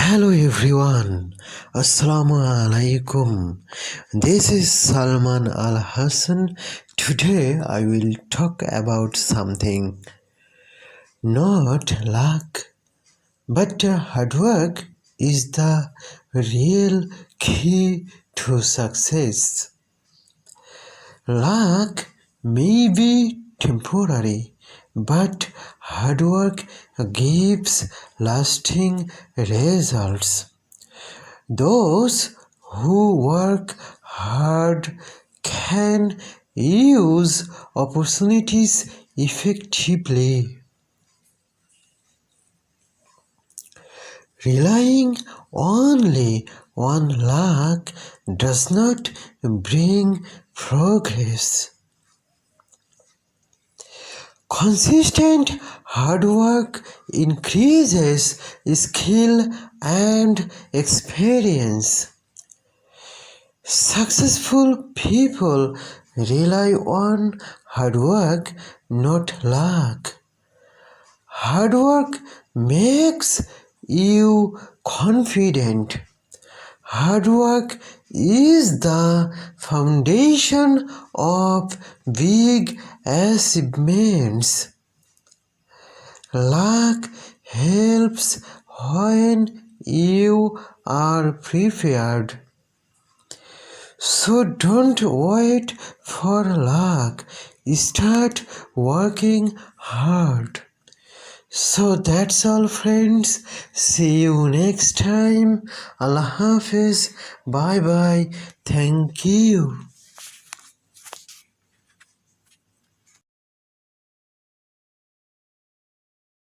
Hello everyone, Assalamu alaikum. This is Salman Al Hassan. Today I will talk about something not luck, but hard work is the real key to success. Luck may be temporary, but hard work gives lasting results. Those who work hard can use opportunities effectively. Relying only on luck does not bring progress. Consistent hard work increases skill and experience. Successful people rely on hard work, not luck. Hard work makes you confident. Hard work is the foundation of big achievements. Luck helps when you are prepared. So don't wait for luck. Start working hard. So that's all, friends. See you next time. Allah Hafiz. Bye bye. Thank you.